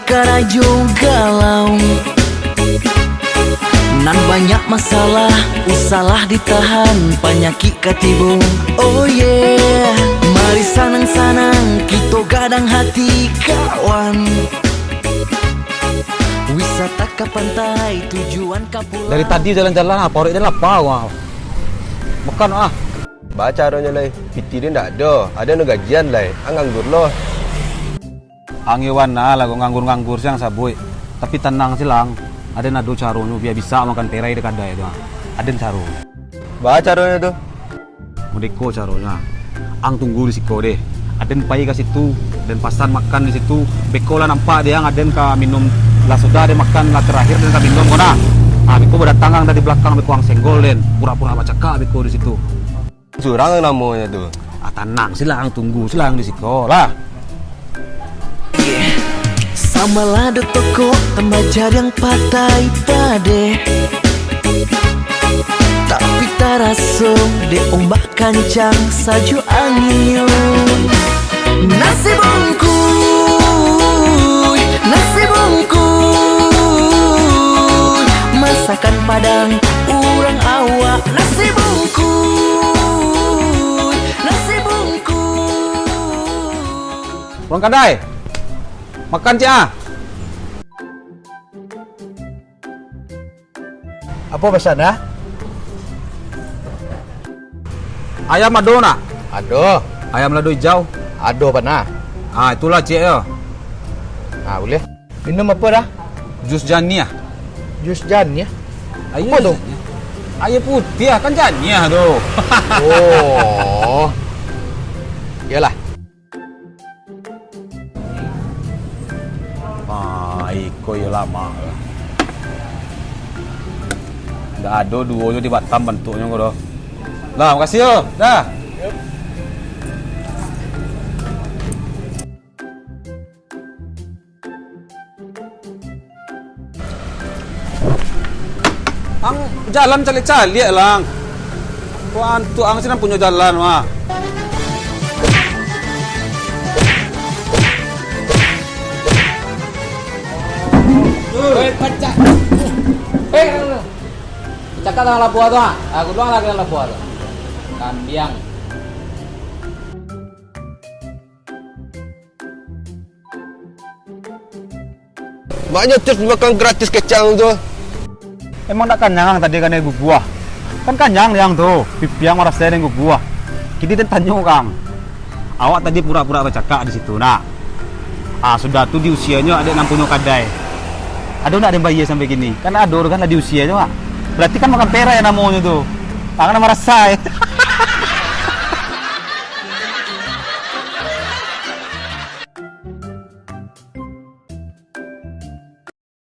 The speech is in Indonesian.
perkara galau, nan banyak masalah, usalah ditahan, penyakit katibung. Oh yeah, mari sanang-sanang, kita gadang hati kawan. Wisata ke pantai, tujuan ke pulau. Dari tadi jalan-jalan apa orang dia lapar wah. Makan ah. Baca caranya lai, piti dia ndak ada no gajian lai, nganggur loh. Anggewan lah lagu nganggur-nganggur siang sabui. Tapi tenang silang, ada nado caranya biar bisa makan terai dekat daya itu. Ada caro. Baca caranya tuh. Mudeko caranya. Ang tunggu di situ deh. Aden pai ke situ dan pasan makan di situ. Beko lah nampak dia ngaden ke minum lah sudah dia makan lah terakhir dan ke minum kona. Ah beko berdatangan dari belakang beko ang senggol den. Pura-pura baca kak beko di situ. Curang namanya tuh. Ah tenang silang tunggu silang di situ lah. Sama lado toko tembajar yang patai pade, tapi tarasum de ombak kancang saju angin. Nasi bungkus, nasi bungkus, masakan Padang urang awak. Nasi bungkus, nasi bungkus. Pulang kadai. Makan cia. Apa pesan ya? Ayam ado nak? Ado, Ayam lado hijau. ado pana. Ah itulah cik ya. Ah boleh. Minum apa dah? Jus jania. Jus jan ya. Ayo Apa tu? Air putih kan jania tu. Oh. Yalah. Ah iko ya lama. Dah ada dua di Batam bentuknya kau dah. Lah makasih yo. Dah. Ang jalan cali-cali lang. Tuang sih punya jalan mah. Hei, pecah. Hei, cakap dengan lapua tu ah. Aku doang lagi dengan lapua tu. Kambiang. Maknya terus makan gratis kecang tu. Emang tak kanyang tadi kan ibu buah. Kan kanyang yang tu. Pipiang marah saya dengan buah. Kita tanya kang. Awak tadi pura-pura bercakap di situ nak. Ah sudah tu di usianya ada 60 kadai. Ada nak ada bayi sampai gini? Kan ada kan lah di usia tu pak. Berarti kan makan pera ya namanya tu. Tangan marah saya.